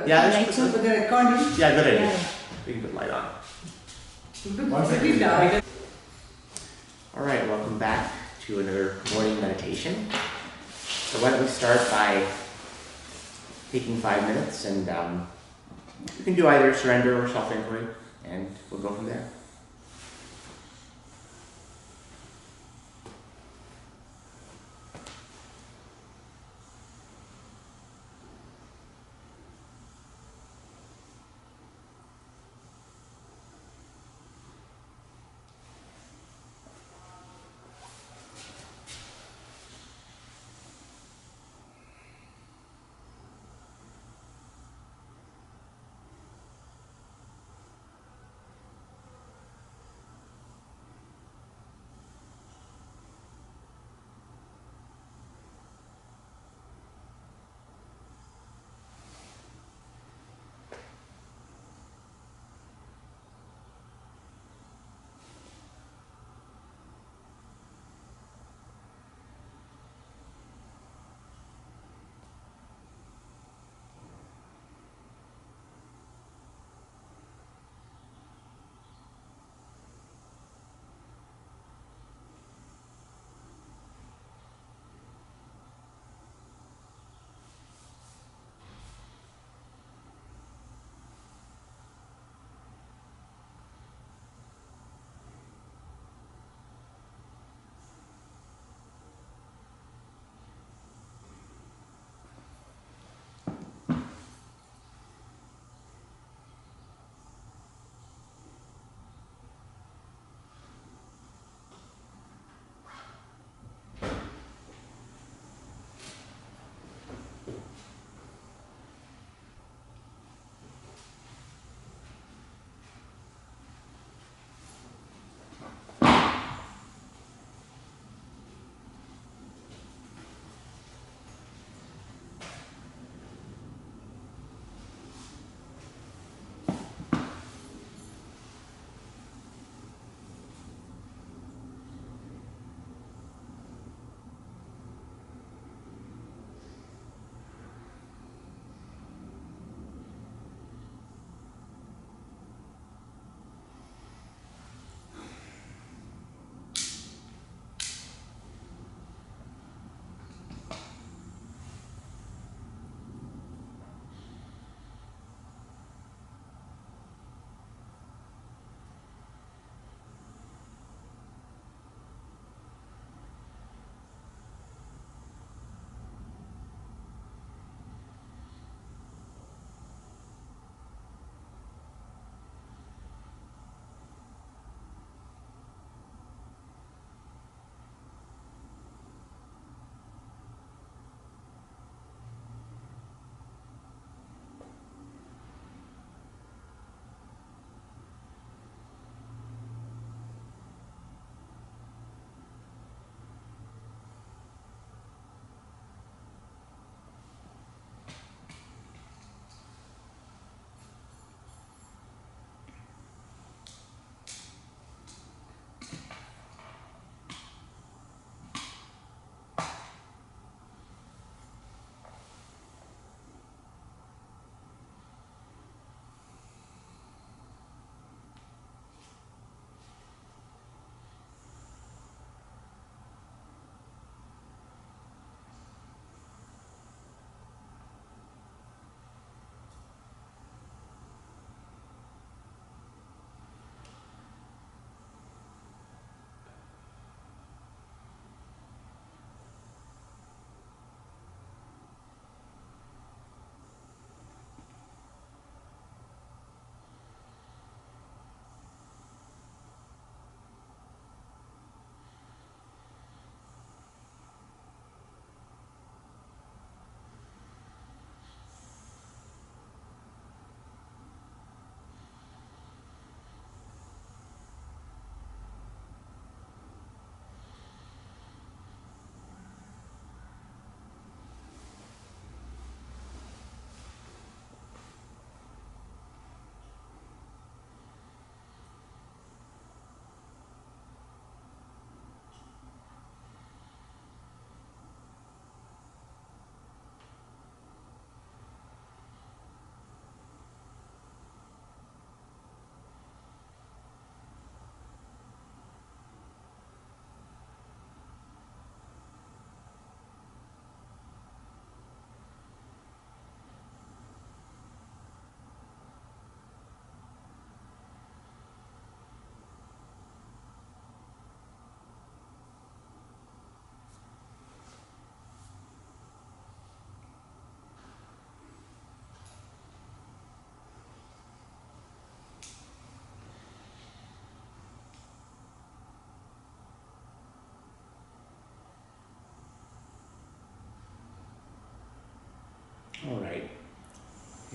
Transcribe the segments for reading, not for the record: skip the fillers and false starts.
Yeah, Lights that's on. For the recording. yeah, good idea. Yeah. We can put light on. Pretty dark. All right, welcome back to another morning meditation. So why don't we start by taking 5 minutes, and you can do either surrender or self-inquiry, and we'll go from there.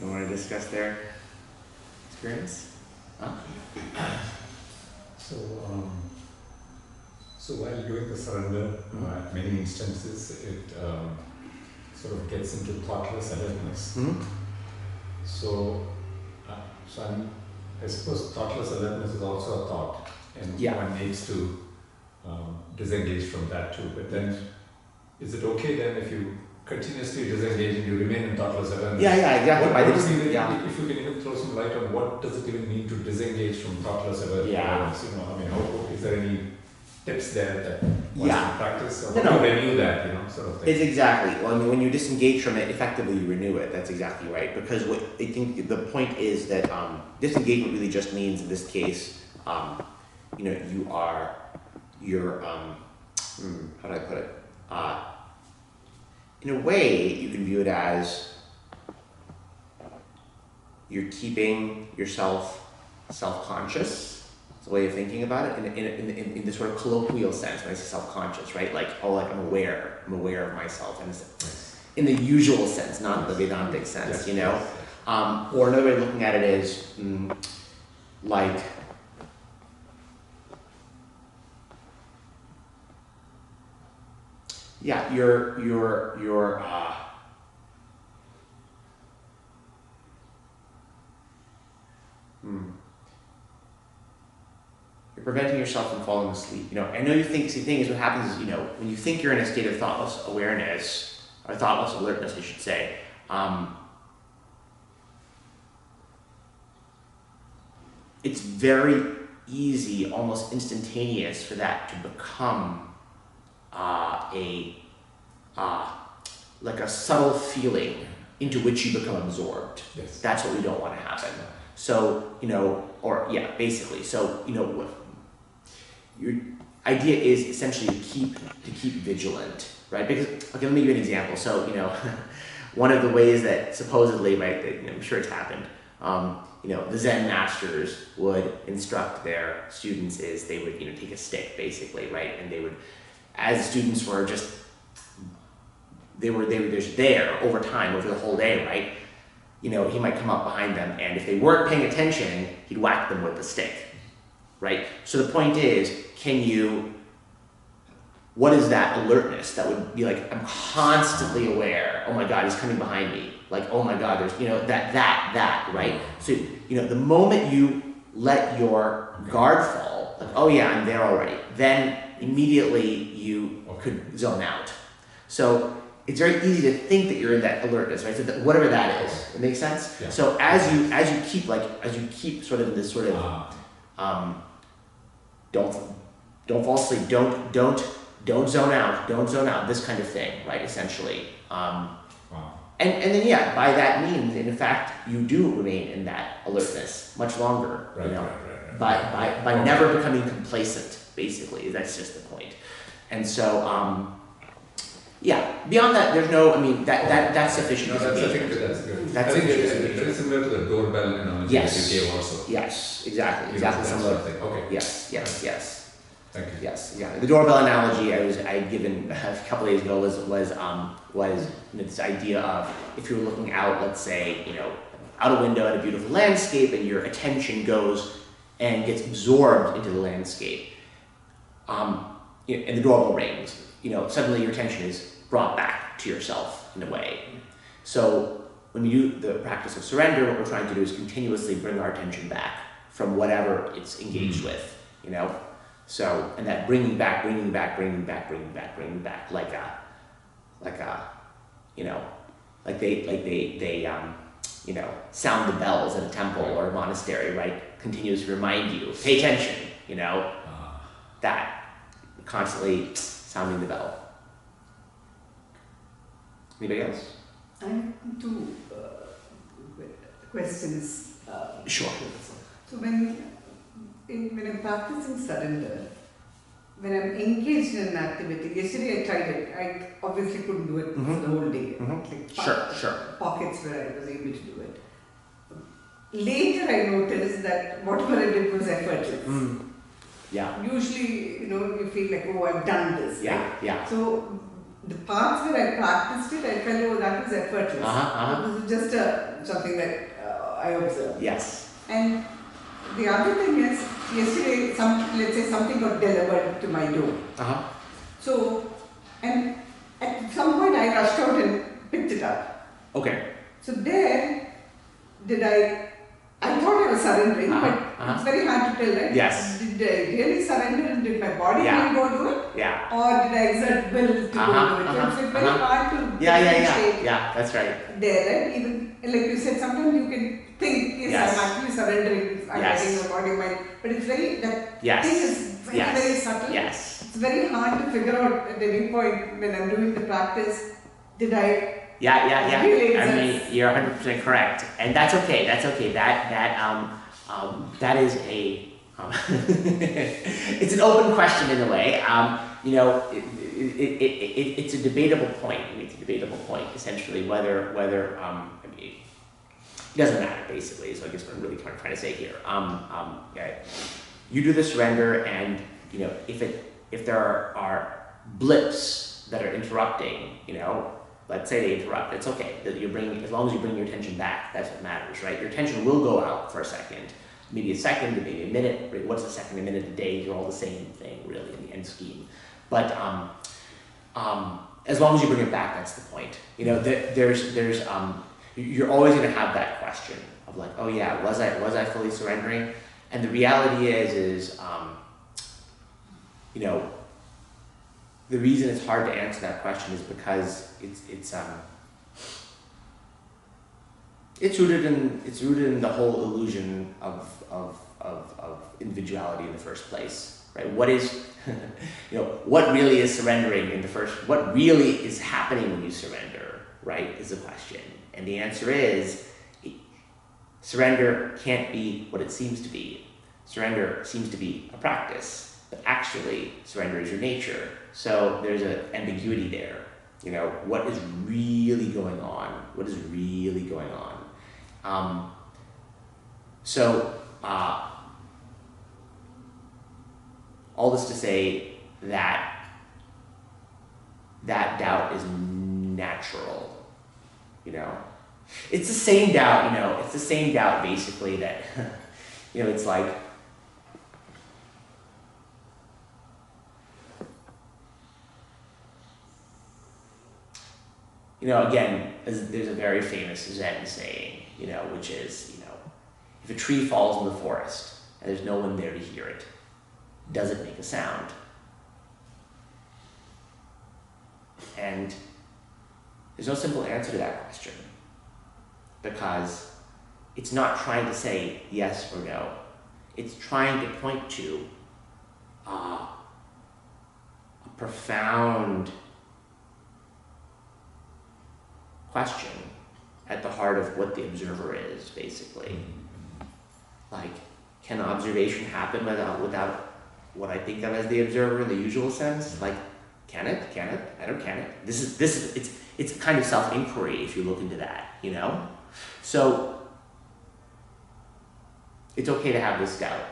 You want to discuss their experience? Huh? So while doing the surrender, at many instances, it sort of gets into thoughtless alertness. So I suppose thoughtless alertness is also a thought, and one needs to disengage from that too. But then, is it okay then if you continuously disengage and you remain in thoughtless awareness? Yeah, exactly. If you can even throw some light on what does it even mean to disengage from thoughtless awareness? You know, I mean, is there any tips there that one can practice, or how do you renew that, sort of thing? It's exactly. Well, I mean, when you disengage from it, effectively you renew it. That's exactly right. Because what I think the point is that disengagement really just means, in this case, you're how do I put it? In a way, you can view it as you're keeping yourself self-conscious. It's a way of thinking about it in this sort of colloquial sense. When I say self-conscious, right? Like I'm aware of myself, and in the usual sense, not the Vedantic sense, Or another way of looking at it is like. Yeah, you're preventing yourself from falling asleep. I know you think, the thing is, what happens is, when you think you're in a state of thoughtless awareness, or thoughtless alertness, I should say, it's very easy, almost instantaneous, for that to become like a subtle feeling into which you become absorbed. Yes. That's what we don't want to happen. So, basically. So, your idea is essentially to keep vigilant, right? Because, okay, let me give you an example. So, one of the ways that supposedly, right, I'm sure it's happened, the Zen masters would instruct their students is they would, take a stick, basically, right? And they would, as students were just, they were just there over time, over the whole day, right? He might come up behind them, and if they weren't paying attention, he'd whack them with the stick, right? So the point is, what is that alertness that would be like, I'm constantly aware, oh my God, he's coming behind me. Like, oh my God, there's, that, right? So, the moment you let your guard fall, like, oh yeah, I'm there already, then immediately you could zone out. So it's very easy to think that you're in that alertness, right? So whatever that is, it makes sense. Yeah. So as you keep sort of in this sort of don't fall asleep, don't zone out, this kind of thing, right? Essentially, and then by that means, in fact, you do remain in that alertness much longer, right. by never becoming complacent. Basically, that's just the point. And so, beyond that, there's no. I mean, that's sufficient. No, I think that's good. That's I think it's very similar to the doorbell analogy that you gave also. Yes, exactly similar. Okay. Yes. Thank you. Yes, yeah. The doorbell analogy I had given a couple days ago was this idea of if you were looking out, let's say, out a window at a beautiful landscape, and your attention goes and gets absorbed into the landscape, and the doorbell rings. Suddenly your attention is brought back to yourself in a way. So when we do the practice of surrender, what we're trying to do is continuously bring our attention back from whatever it's engaged with. So, and that bringing back, like they sound the bells at a temple or a monastery, right? Continues to remind you, pay attention, that constantly sounding the bell. Anybody else? I have two questions. Sure. So when I'm practicing surrender, when I'm engaged in an activity, yesterday I tried it. I obviously couldn't do it the whole day. Like Sure. Pockets where I was able to do it. Later I noticed that whatever I did was effortless. Yeah. Usually, you feel like, oh, I've done this. Yeah, right? yeah. So the parts where I practiced it, I felt, oh, that was effortless. It was just something that I observed. Yes. And the other thing is, yesterday, let's say something got delivered to my door. So, and at some point I rushed out and picked it up. Okay. So there, I thought I was surrendering, but it's very hard to tell, right? Yes. Did I really surrender and did my body really go do it? Yeah. Or did I exert will to go do it? So it's very hard to differentiate. Yeah, that's right. There, right? Even like you said, sometimes you can think, yes, I'm actually surrendering, I'm letting my body mind. But it's very, that thing is very subtle. Yes. It's very hard to figure out at any point when I'm doing the practice, did I really I mean, you're 100% correct, and that's okay. That's okay. That is a it's an open question in a way. You know, it's a debatable point. It's a debatable point essentially whether I mean, it doesn't matter basically. So I guess what I'm really trying to say here. You do the surrender, and you know if there are blips that are interrupting, you know. Let's say they interrupt. It's okay. That you bring, as long as you bring your attention back, that's what matters, right? Your attention will go out for a second, maybe a second, maybe a minute. Right? What's a second, a minute, a day? They're all the same thing, really, in the end scheme. But as long as you bring it back, that's the point. You know, you're always going to have that question of like, oh yeah, was I fully surrendering? And the reality is you know. The reason it's hard to answer that question is because it's rooted in the whole illusion of individuality in the first place, right? What is you know, what really is surrendering in the first? What really is happening when you surrender, right? Is the question, and the answer is surrender can't be what it seems to be. Surrender seems to be a practice, but actually surrender is your nature. So there's an ambiguity there. You know, what is really going on? What is really going on? All this to say that doubt is natural. You know, it's the same doubt. You know, it's the same doubt basically that you know, it's like. You know, again, there's a very famous Zen saying, you know, which is, you know, if a tree falls in the forest and there's no one there to hear it, does it make a sound? And there's no simple answer to that question because it's not trying to say yes or no. It's trying to point to a profound question at the heart of what the observer is, basically. Like, can observation happen without what I think of as the observer in the usual sense? Like, can it? I don't can it. It's kind of self-inquiry if you look into that, you know? So, it's okay to have this doubt.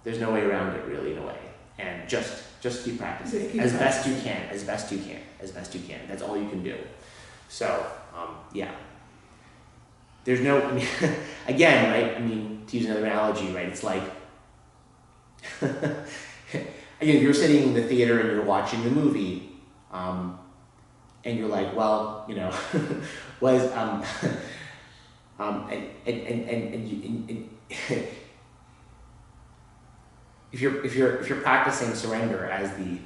There's no way around it, really, in a way. And just keep practicing as best you can. That's all you can do. So, yeah. There's no, I mean, again, right? I mean, to use another analogy, right? It's like, again, you're sitting in the theater and you're watching the movie, and you're like, well, you know, was if you're practicing surrender as the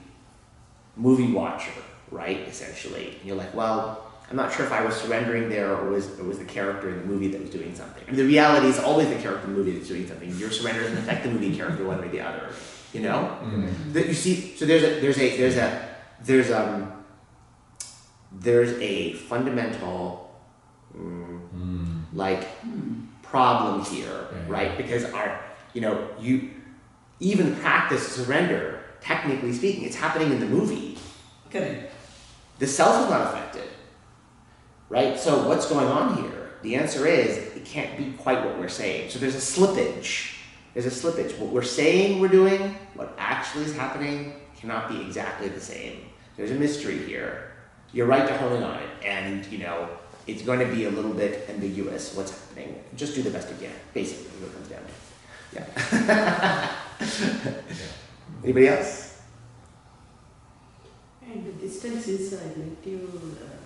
movie watcher, right? Essentially, and you're like, well, I'm not sure if I was surrendering there or was the character in the movie that was doing something. I mean, the reality is always the character in the movie that's doing something. Your surrender doesn't affect the movie character one way or the other. You know, that you see. So there's a fundamental problem here, right? Because you even practice surrender. Technically speaking, it's happening in the movie. Correct. The self is not affected. Right? So what's going on here? The answer is it can't be quite what we're saying. So there's a slippage. What we're saying we're doing, what actually is happening cannot be exactly the same. There's a mystery here. you're right to hone in on it, and it's going to be a little bit ambiguous what's happening. Just do the best you can, basically, is what it comes down to. Yeah. Anybody else? And the distance is, I met you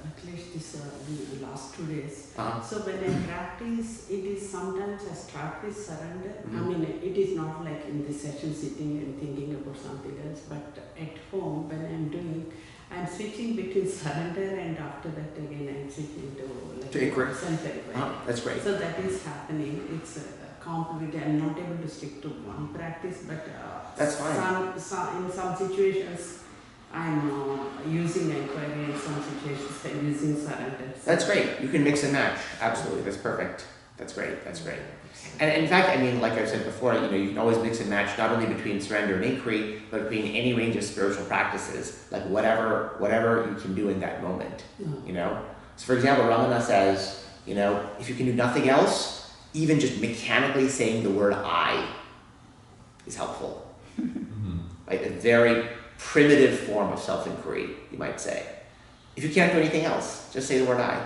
at least the last 2 days. Uh-huh. So when I practice, it is sometimes I start with surrender. I Mhm. mean, it is not like in the session sitting and thinking about something else, but at home when I'm doing, I'm switching between surrender and after that again I'm switching to inquiry. self-inquiry. That's great. So that is happening. It's complicated. I'm not able to stick to one practice, but That's fine. in some situations I'm using inquiry, in some situations I'm using surrender. That's great. You can mix and match. Absolutely. That's perfect. That's great. That's great. And in fact, I mean, like I said before, you can always mix and match not only between surrender and inquiry, but between any range of spiritual practices, like whatever you can do in that moment. So for example, Ramana says, if you can do nothing else, even just mechanically saying the word I is helpful. Right? A very primitive form of self-inquiry, you might say. If you can't do anything else, just say the word I.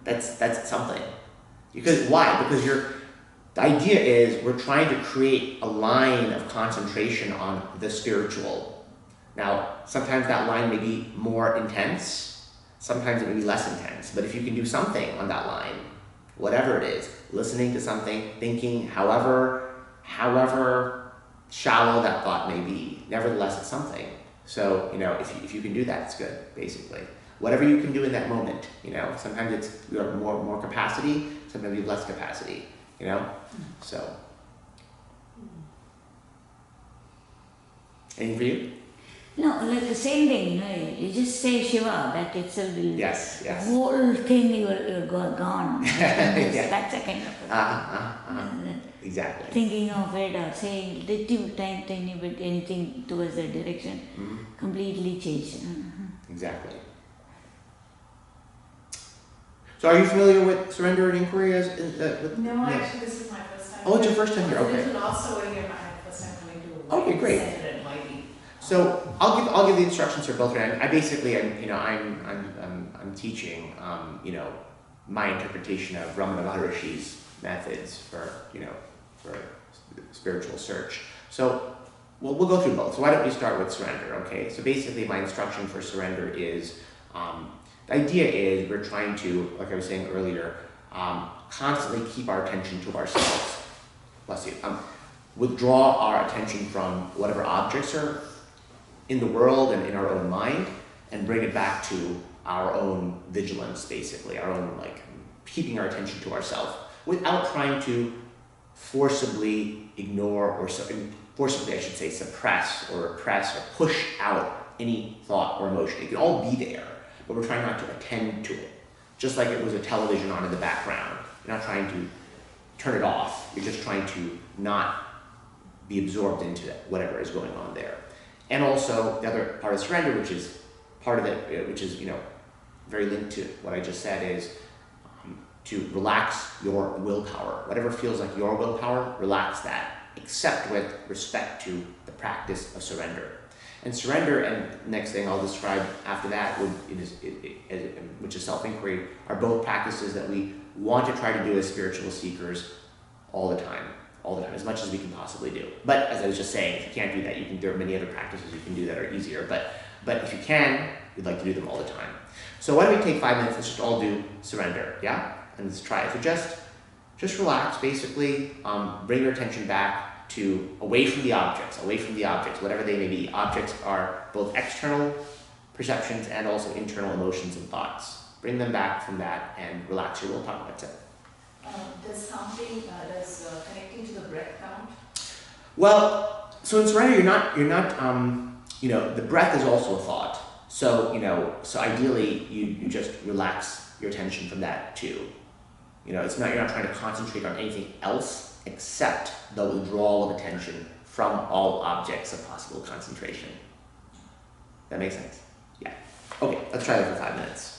That's something. Because why? Because the idea is we're trying to create a line of concentration on the spiritual. Now, sometimes that line may be more intense, sometimes it may be less intense, but if you can do something on that line, whatever it is, listening to something, thinking, however shallow that thought may be, nevertheless it's something. So, if you can do that, it's good, basically. Whatever you can do in that moment, sometimes you have more capacity, sometimes you have less capacity, So, anything for you? No, like the same thing, you just say Shiva, that itself will, Yes. the whole thing you're gone. Yeah. That's a kind of Exactly. thinking of it or saying little tiny bit anything towards that direction, completely changed. Exactly. So are you familiar with surrender and inquiry No, yes. actually, this is my first time. Oh, it's your first time here, okay. This is also my first time coming to Okay, great. Center at YB. So I'll give the instructions for both. I basically I'm teaching my interpretation of Ramana Maharishi's methods for spiritual search. So we'll go through both. So why don't we start with surrender? Okay. So basically my instruction for surrender is the idea is we're trying to, like I was saying earlier, constantly keep our attention to ourselves. Bless you. Withdraw our attention from whatever objects are in the world and in our own mind, and bring it back to our own vigilance, basically, our own, keeping our attention to ourselves, without trying to forcibly ignore or forcibly, I should say, suppress or repress or push out any thought or emotion. It can all be there, but we're trying not to attend to it. Just like it was a television on in the background. You're not trying to turn it off. You're just trying to not be absorbed into whatever is going on there. And also the other part of surrender, which is part of it, which is very linked to what I just said, is to relax your willpower. Whatever feels like your willpower, relax that, except with respect to the practice of surrender. And surrender, and next thing I'll describe after that, which is self-inquiry, are both practices that we want to try to do as spiritual seekers all the time, as much as we can possibly do. But as I was just saying, if you can't do that, there are many other practices you can do that are easier. But if you can, we'd like to do them all the time. So why don't we take 5 minutes? Let's just all do surrender, yeah? And let's try it. So just relax. Basically, bring your attention back to away from the objects, whatever they may be. Objects are both external perceptions and also internal emotions and thoughts. Bring them back from that and relax your willpower. That's it. Does connecting to the breath count? Well, so in surrender, you're not. The breath is also a thought. So ideally, you just relax your attention from that too. You're not trying to concentrate on anything else except the withdrawal of attention from all objects of possible concentration. That makes sense? Yeah. Okay, let's try that for 5 minutes.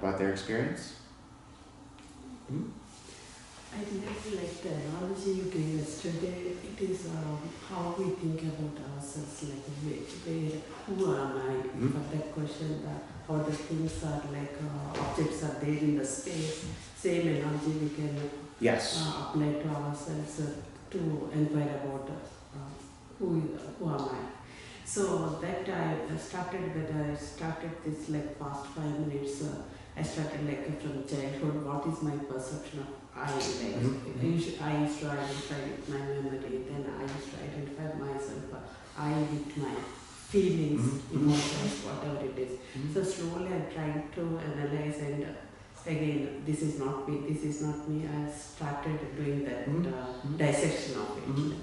about their experience? Hmm? I really like the analogy you gave yesterday. It is how we think about ourselves, like who am I? For that question, how the things are like objects are there in the space. Same analogy we can Yes. apply to ourselves to inquire about who am I. So that I started this like past 5 minutes. I started like from childhood. What is my perception of I? Like I used to identify with my memory. Then I used to identify myself. I with my feelings, emotions, whatever it is. So slowly I'm trying to analyze and again, this is not me. This is not me. I started doing that dissection of it.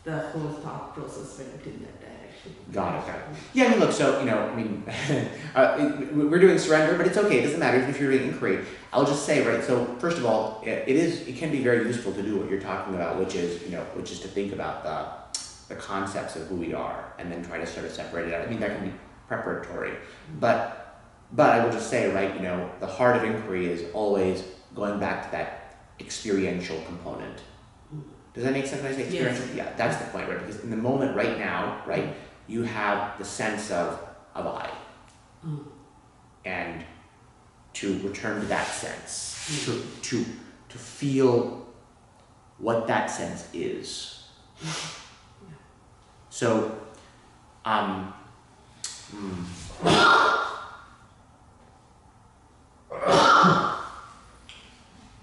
The whole thought process went in that direction. Got it. Yeah, I mean, look, so, we're doing surrender, but it's okay. It doesn't matter if you're doing inquiry. I'll just say, right, so first of all, it can be very useful to do what you're talking about, which is to think about the concepts of who we are and then try to sort of separate it out. I mean, that can be preparatory. But I will just say, right, the heart of inquiry is always going back to that experiential component. Does that make sense when I say experiential? Yes. Yeah, that's the point, right? Because in the moment right now, right, you have the sense of I. And to return to that sense, to feel what that sense is. So,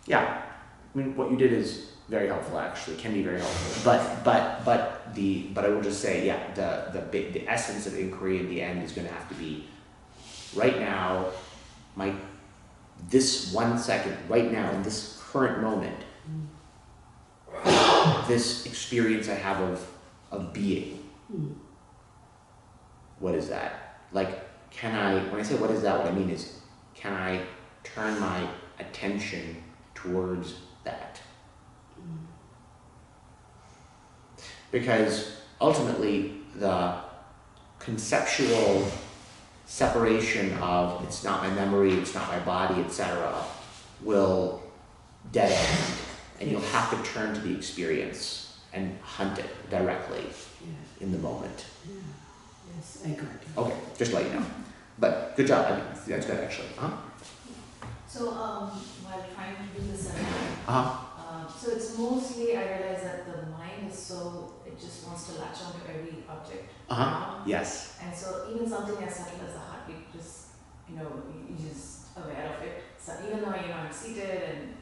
yeah, I mean, what you did is very helpful, actually. Can be very helpful. But I will just say, yeah, the essence of inquiry in the end is going to have to be right now, this 1 second, right now, in this current moment, this experience I have of being. What is that? Like, when I say what is that, what I mean is, can I turn my attention towards that? Because ultimately, the conceptual separation of it's not my memory, it's not my body, etc., will dead end, and you'll have to turn to the experience and hunt it directly in the moment. Yes, I got it. Okay, just to let you know. But good job. I mean, that's good, actually. So while trying to do this, so it's mostly, I realize that the mind is it just wants to latch onto every object. Yes. And so even something as subtle as a heartbeat, just, you're just aware of it. So even though, I'm seated and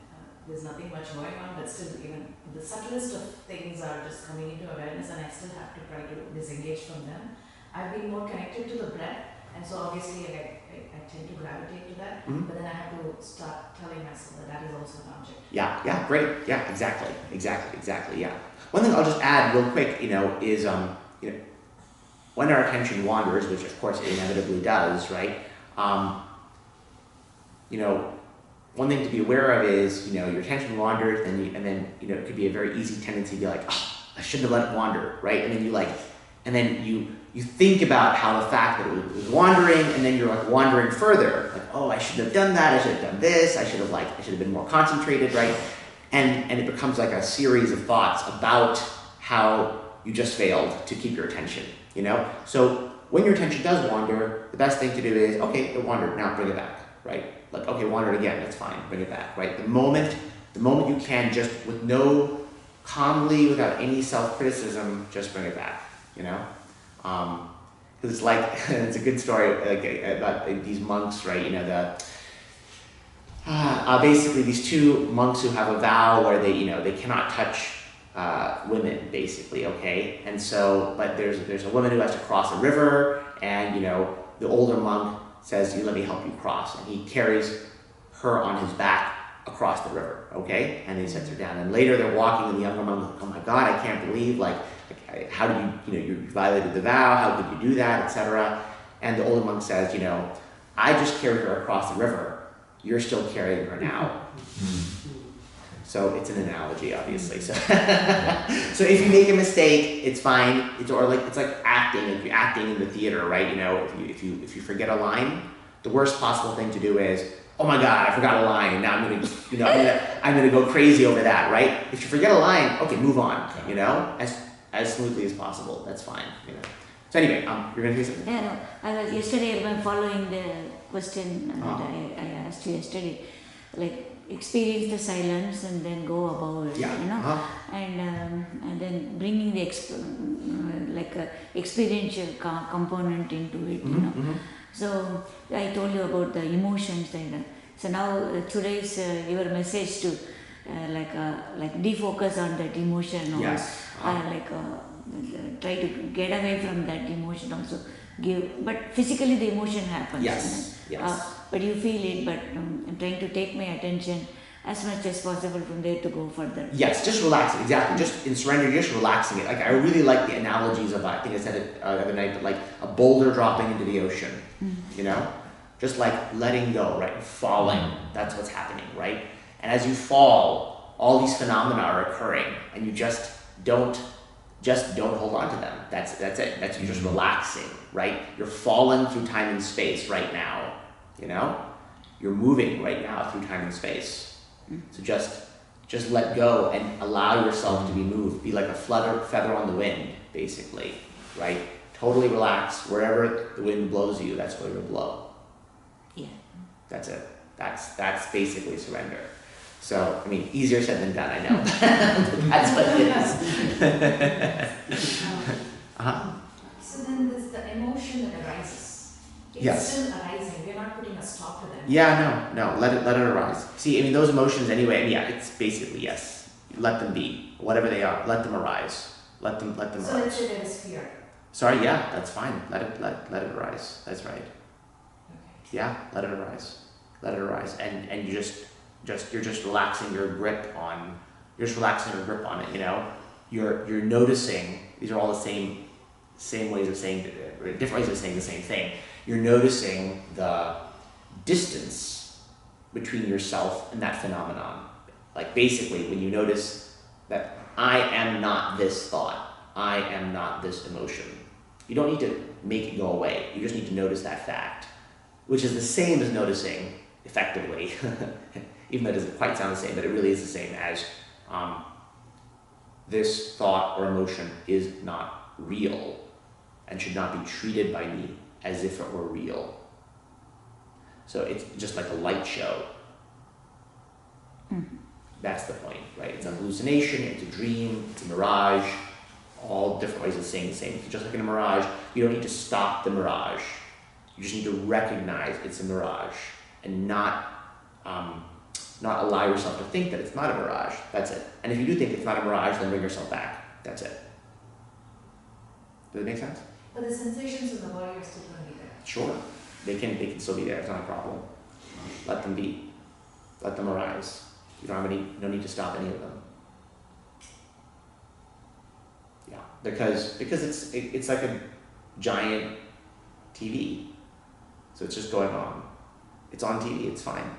there's nothing much going on, but still even the subtlest of things are just coming into awareness, and I still have to try to disengage from them. I've been more connected to the breath, and so obviously I tend to gravitate to that, but then I have to start telling myself that is also an object. Yeah, great. Yeah, exactly, yeah. One thing I'll just add real quick, is, when our attention wanders, which of course it inevitably does, right? One thing to be aware of is, your attention wanders, and then it could be a very easy tendency to be like, I shouldn't have let it wander, right? And then you think about how the fact that it was wandering, and then you're like wandering further, like, oh, I shouldn't have done that, I should have done this, I should have been more concentrated, right? And it becomes like a series of thoughts about how you just failed to keep your attention, So when your attention does wander, the best thing to do is, okay, it wandered, now bring it back, right? Like, okay, wandered again, that's fine, bring it back, right? The moment you can, just with calmly, without any self-criticism, just bring it back, Because it's like, it's a good story about these monks, right? Basically these two monks who have a vow where they cannot touch women, basically, okay? And so, but there's a woman who has to cross a river, and the older monk says, let me help you cross, and he carries her on his back across the river, okay? And he sets her down, and later they're walking, and the younger monk goes, oh my God, I can't believe, how do you violated the vow, how could you do that, etc. And the older monk says, I just carried her across the river, you're still carrying her now. So it's an analogy, obviously. So, so if you make a mistake, it's fine. It's like acting. If you're acting in the theater, right? If you forget a line, the worst possible thing to do is, oh my God, I forgot a line. Now I'm gonna go crazy over that, right? If you forget a line, okay, move on, as smoothly as possible. That's fine, So anyway, you're gonna say something? Yeah, no, I was yesterday when following the question that Uh-huh. I asked you yesterday, like experience the silence and then go above it, Yeah. Uh-huh. and then bringing the like a experiential component into it, Mm-hmm. So I told you about the emotions and so now today's your message to like defocus on that emotion or Yes. try to get away from that emotion also but physically the emotion happens Yes. Yes. but you feel it but I'm trying to take my attention as much as possible from there to go further. Yes, just relaxing, exactly. Just in surrender, just relaxing it. Like I really like the analogies of, I think I said it the other night, but like a boulder dropping into the ocean, Just like letting go, right? Falling, that's what's happening, right? And as you fall, all these phenomena are occurring and you just don't hold on to them. That's it. That's you just relaxing, right? You're falling through time and space right now, You're moving right now through time and space. So just let go and allow yourself to be moved. Be like a feather on the wind, basically, right? Totally relax. Wherever the wind blows you, that's where you'll blow. Yeah. That's it. That's basically surrender. So, I mean, easier said than done, I know. That's what it is. Uh-huh. So then there's the emotion that arises. It's Yes. still arising. We're not putting a stop to them. Yeah, no. Let it arise. See, I mean, those emotions anyway. Yeah, it's basically yes. Let them be, whatever they are. Let them arise. Let them So let's arise. say there is fear. Sorry, yeah, that's fine. Let it arise. That's right. Okay. Yeah, let it arise. Let it arise, and you're just relaxing your grip on. You're just relaxing your grip on it. You're noticing. These are all the same ways of saying, different ways of saying the same thing. You're noticing the distance between yourself and that phenomenon. Like basically, when you notice that I am not this thought, I am not this emotion, you don't need to make it go away. You just need to notice that fact, which is the same as noticing effectively, even though it doesn't quite sound the same, but it really is the same as this thought or emotion is not real and should not be treated by me as if it were real. So it's just like a light show. That's the point, right? It's a hallucination, it's a dream, it's a mirage, all different ways of saying the same. Just like in a mirage, you don't need to stop the mirage. You just need to recognize it's a mirage and not allow yourself to think that it's not a mirage. That's it. And if you do think it's not a mirage, then bring yourself back. That's it. Does it make sense? But the sensations in the body are still going to be there. Sure. They can still be there. It's not a problem. Let them be. Let them arise. You don't have no need to stop any of them. Yeah, because it's like a giant TV. So it's just going on. It's on TV. It's fine.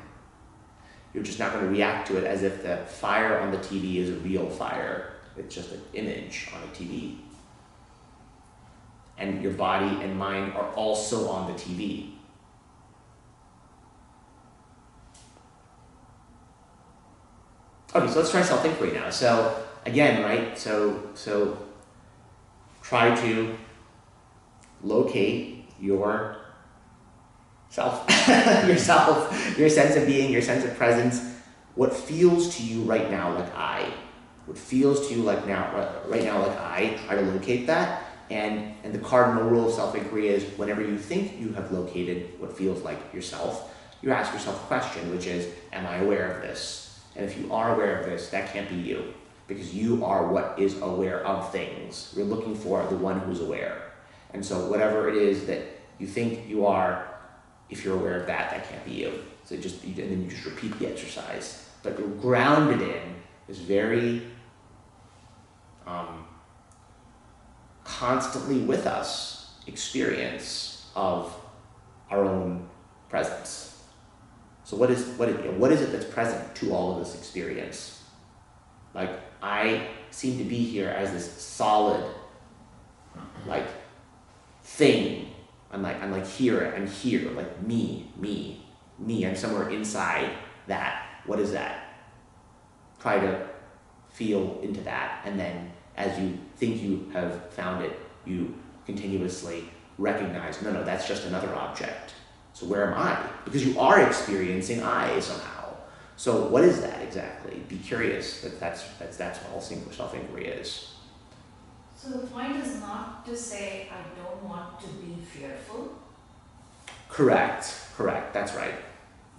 You're just not going to react to it as if the fire on the TV is a real fire. It's just an image on a TV. And your body and mind are also on the TV. Okay, so let's try self-inquiry now. So again, right? So try to locate your self, your sense of being, your sense of presence. What feels to you right now like I? What feels to you right now like I? Try to locate that. And the cardinal rule of self-inquiry is whenever you think you have located what feels like yourself, you ask yourself a question, which is, am I aware of this? And if you are aware of this, that can't be you, because you are what is aware of things. You're looking for the one who's aware. And so whatever it is that you think you are, if you're aware of that, that can't be you. So and then you just repeat the exercise. But you're grounded in this very constantly with us experience of our own presence. So what is it that's present to all of this experience? Like, I seem to be here as this solid, thing. I'm here, like me. me. I'm somewhere inside that. What is that? Try to feel into that, and then as you think you have found it, you continuously recognize, no, that's just another object. So where am I? Because you are experiencing I somehow. So what is that exactly? Be curious. That's all self-inquiry is. So the point is not to say I don't want to be fearful. Correct. That's right.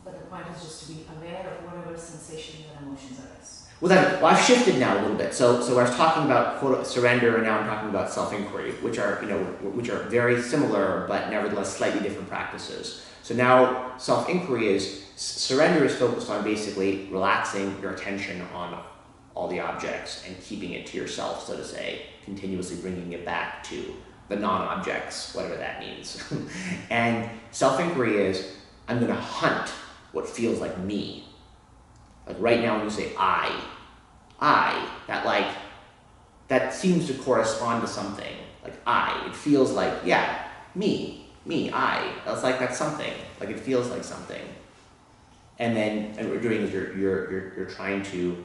But the point is just to be aware of whatever sensations and emotions arise. Well, I've shifted now a little bit. So I was talking about quote, surrender, and now I'm talking about self-inquiry, which are very similar but nevertheless slightly different practices. So now self-inquiry is surrender is focused on basically relaxing your attention on all the objects and keeping it to yourself, so to say, continuously bringing it back to the non-objects, whatever that means. And self-inquiry is I'm going to hunt what feels like me. Like right now when you say I, that seems to correspond to something. Like it feels like, yeah, me, I. That's something. Like it feels like something. And what you're doing is you're trying to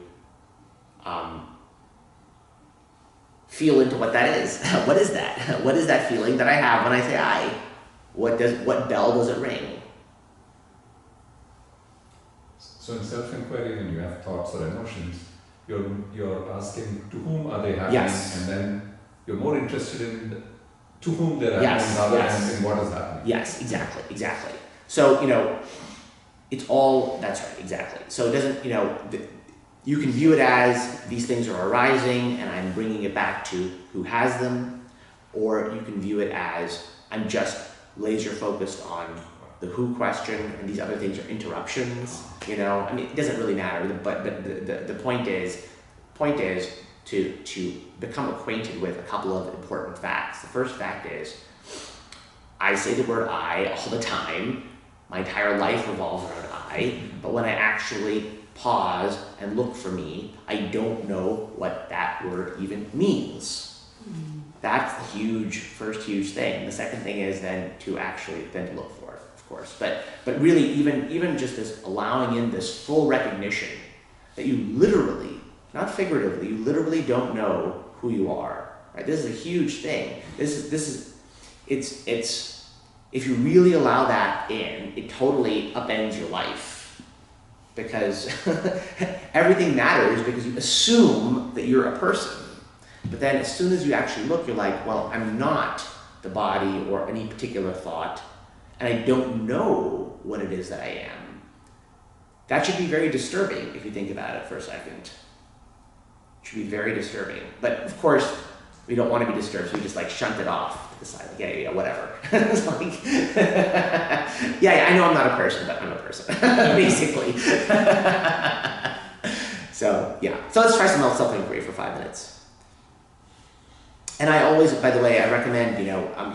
feel into what that is. What is that? What is that feeling that I have when I say I? What bell does it ring? So in self-inquiry, when you have thoughts or emotions, you're asking to whom are they happening, Yes. and then you're more interested in to whom they're Yes, happening rather yes. than in what is happening. Yes, exactly. So, it's all, that's right, exactly. So it doesn't, you can view it as these things are arising and I'm bringing it back to who has them, or you can view it as I'm just laser focused on the who question and these other things are interruptions, it doesn't really matter, but the point is to become acquainted with a couple of important facts. The first fact is, I say the word I all the time. My entire life revolves around I, but when I actually pause and look for me, I don't know what that word even means. That's the first huge thing. The second thing is then to look for it, of course. But really, even just this allowing in this full recognition that you literally, not figuratively, you literally don't know who you are. Right? This is a huge thing. It's if you really allow that in, it totally upends your life. Because everything matters because you assume that you're a person. But then as soon as you actually look, you're like, well, I'm not the body or any particular thought, and I don't know what it is that I am. That should be very disturbing if you think about it for a second. It should be very disturbing. But of course, we don't want to be disturbed, so we just shunt it off to the side. Like, yeah, whatever. It's like, yeah, I know I'm not a person, but I'm a person, basically. So let's try some self-inquiry for 5 minutes. And I always, by the way, I recommend,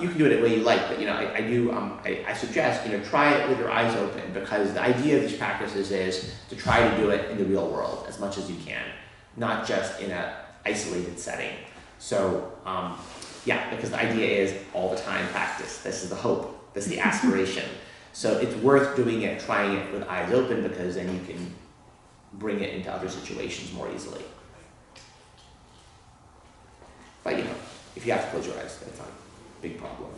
you can do it the way you like, but, I suggest, try it with your eyes open, because the idea of these practices is to try to do it in the real world as much as you can, not just in an isolated setting. So, because the idea is all the time practice. This is the hope. This is the aspiration. So it's worth doing it, trying it with eyes open, because then you can bring it into other situations more easily. But if you have to close your eyes, that's not a big problem.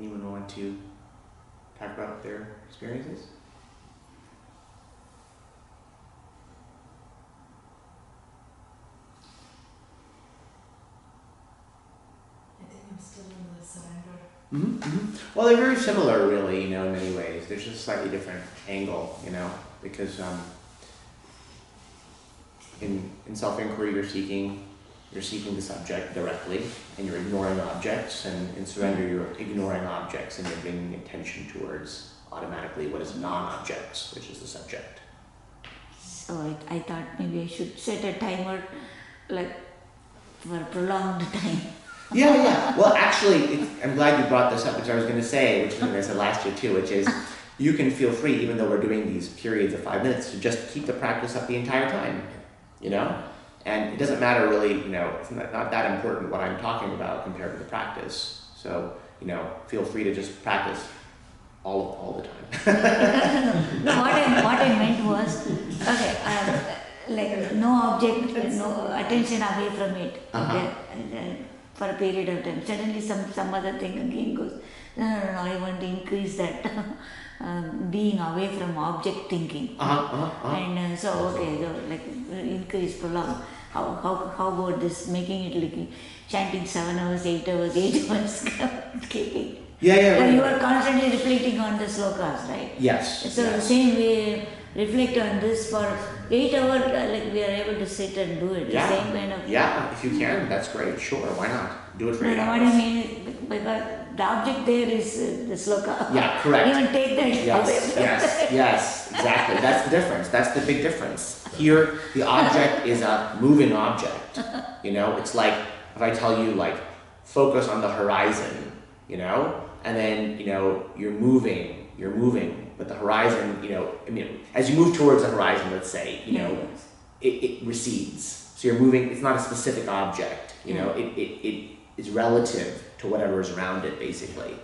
anyone want to talk about their experiences? I think I'm still in the surrender. Well, they're very similar, really, you know, in many ways. There's just a slightly different angle, you know, because in self-inquiry, you're seeking the subject directly, and you're ignoring objects, and in surrender, you're ignoring objects, and you're bringing attention towards automatically what is non-objects, which is the subject. So I thought maybe I should set a timer, like for a prolonged time. Yeah. Well, actually, I'm glad you brought this up, which I was going to say, which is something I said last year too, which is you can feel free, even though we're doing these periods of 5 minutes, to just keep the practice up the entire time, you know? And it doesn't matter really, you know, it's not that important what I'm talking about compared to the practice. So, you know, feel free to just practice all the time. No, what I meant was, okay, like no object, no attention away from it. Okay, for a period of time. Suddenly some other thing again goes, no, I want to increase that being away from object thinking. And so, okay, so like increase, prolong. How about this, making it like chanting 7 hours, 8 hours, 8 hours, keeping. Yeah. So you are constantly reflecting on the slokas, right? Yes. So the same way, reflect on this for 8 hours, like we are able to sit and do it. Yeah. The same kind of. Yeah, if you can, that's great. Sure, why not? Do it for 8 No, hours. what I mean is, because the object there is the sloka. Yeah, correct. Even take that away from Yes, exactly. That's the difference. That's the big difference. Here, the object is a moving object. You know, it's like if I tell you, like, focus on the horizon, you know, and then, you know, you're moving, but the horizon, you know, I mean, as you move towards the horizon, let's say, you know, it recedes. So you're moving, it's not a specific object, you know, it is relative to whatever is around it, basically.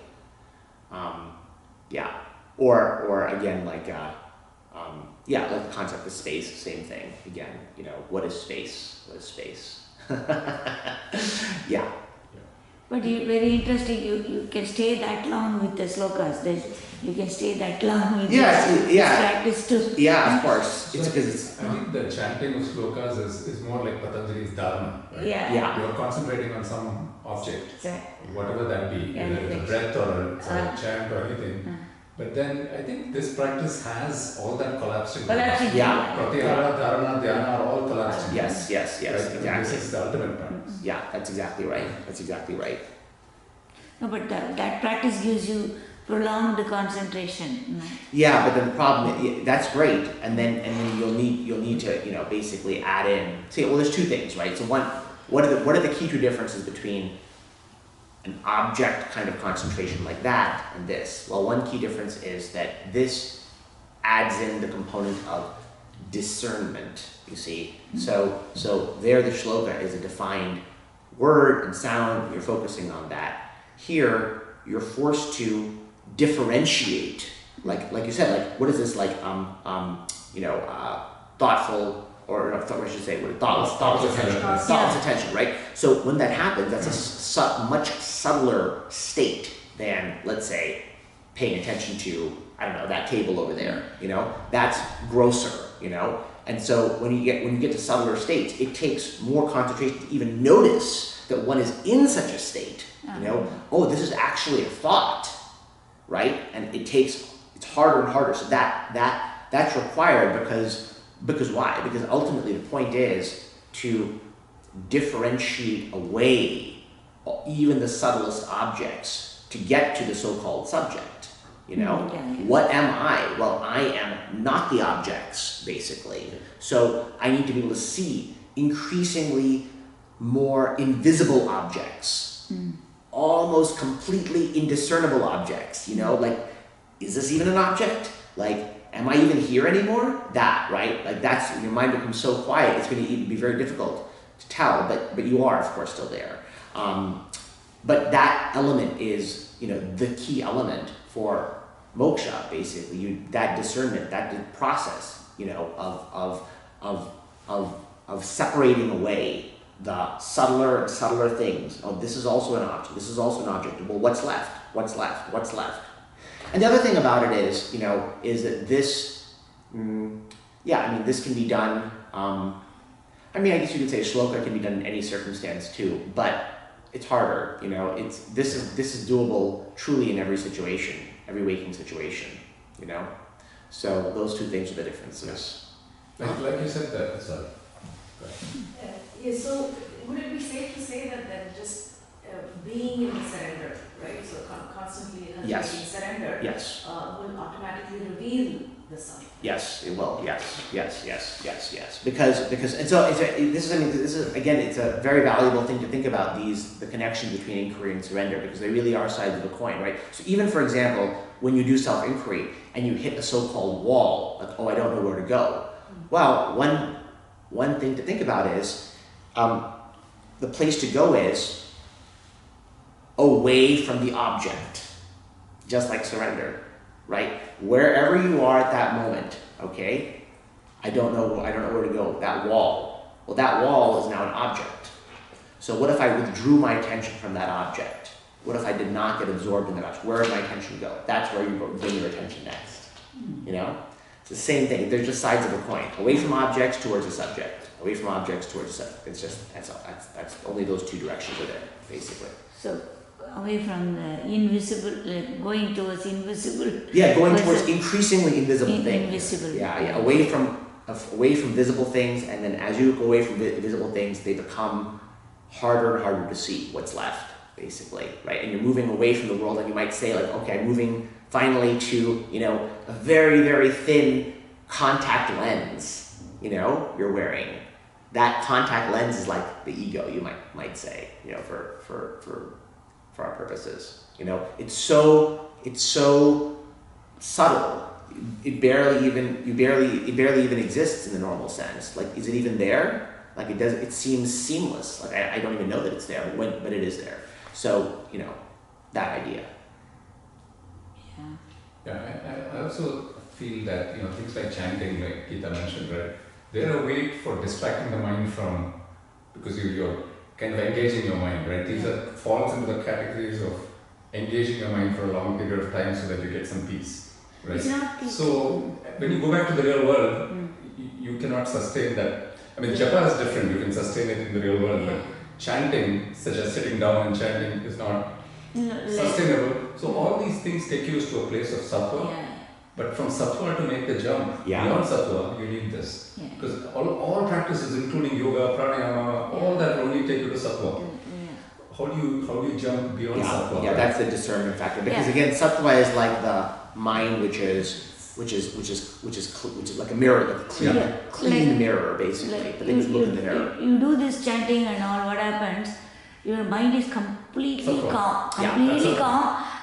Yeah. Or again, like, like the concept of space, same thing. Again, you know, what is space? What is space? Yeah. But very interesting, you can stay that long with the slokas. You can stay that long with this practice too. Yeah, of course. So It's because I think the chanting of slokas is more like Patanjali's dharma. Right? Yeah. You're concentrating on some object, So, whatever that be, Yeah, whether it's a yes. breath or a chant or anything. But then I think this practice has all that collapsed into collapsing. Yeah. Pratyahara, Dharana, Dhyana are all collapsed into yes, right? exactly. This is the ultimate practice. Yeah, that's exactly right. No, but that practice gives you prolonged concentration. You know. Yeah, but then the problem is, that's great, and then you'll need to, you know, basically add in. See, well, there's two things, right? So one, what are the key two differences between an object kind of concentration like that and this? Well, one key difference is that this adds in the component of discernment, you see. So there the shloka is a defined word and sound, you're focusing on that. Here, you're forced to differentiate, like you said, like what is this, like thoughtful, or I should say, thoughtless attention, right? So when that happens, that's a much subtler state than, let's say, paying attention to, I don't know, that table over there, you know, that's grosser, you know. And so when you get to subtler states, it takes more concentration to even notice that one is in such a state, you know. Oh, this is actually a thought, right? And it's harder and harder. So that's required because why? Because ultimately the point is to differentiate away even the subtlest objects to get to the so-called subject. You know, what am I? Well, I am not the objects, basically. So I need to be able to see increasingly more invisible objects, almost completely indiscernible objects. You know, like, is this even an object? Like, am I even here anymore? That, right? Like, that's, your mind becomes so quiet, it's going to even be very difficult to tell, but you are, of course, still there. But that element is, you know, the key element for moksha, basically. That discernment, that process, you know, of separating away the subtler and subtler things. Oh, this is also an object. This is also an object. Well, what's left? What's left? What's left? And the other thing about it is, is that this, this can be done. I guess you could say shloka can be done in any circumstance too, but it's harder. This is doable truly in every situation, every waking situation. So those two things are the differences. Like you said that. Sorry. So would it be safe to say that just being in the surrender, right? So constantly Yes. cultivating surrender Yes. will automatically reveal the self. Yes, it will. Yes. Because and so this is again, it's a very valuable thing to think about the connection between inquiry and surrender, because they really are sides of the coin, right? So even for example, when you do self-inquiry and you hit a so-called wall, like, oh, I don't know where to go. Well, one thing to think about is the place to go is away from the object, just like surrender, right? Wherever you are at that moment, okay? I don't know where to go. That wall. Well, that wall is now an object. So what if I withdrew my attention from that object? What if I did not get absorbed in that object? Where did my attention go? That's where you bring your attention next. It's the same thing. They're just sides of a coin. Away from objects towards a subject. Away from objects towards a subject. It's just that's only those two directions are there, basically. So away from the invisible, going towards invisible. Yeah, going towards increasingly invisible things. Invisible. Yeah. Away from visible things, and then as you go away from visible things, they become harder and harder to see what's left, basically, right? And you're moving away from the world, and you might say, like, okay, I'm moving finally to, a very, very thin contact lens, you're wearing. That contact lens is like the ego, you might say, for our purposes. It's so subtle. It barely even exists in the normal sense. Like, is it even there? Like, it seems seamless. Like, I don't even know that it's there, but it is there. So, that idea. Yeah, I also feel that, things like chanting, like Geeta mentioned, right? They're a way for distracting the mind from, because you're kind of engaging your mind, right? These falls into the categories of engaging your mind for a long period of time so that you get some peace, right? It's not peace. So when you go back to the real world, you cannot sustain that. I mean, japa is different, you can sustain it in the real world, but chanting, such as sitting down and chanting, is not sustainable. So all these things take you to a place of sattva. Yeah. But from sattva to make the jump beyond sattva, you need this. Yeah. Because all practices, including yoga, pranayama, all that will only take you to sattva. Yeah. How do you jump beyond sattva? Yeah, that's the discernment factor. Because again, sattva is like the mind, which is like a mirror, like a clean mirror, basically. Like But then you look in the mirror. you do this chanting and all, what happens? Your mind is completely calm,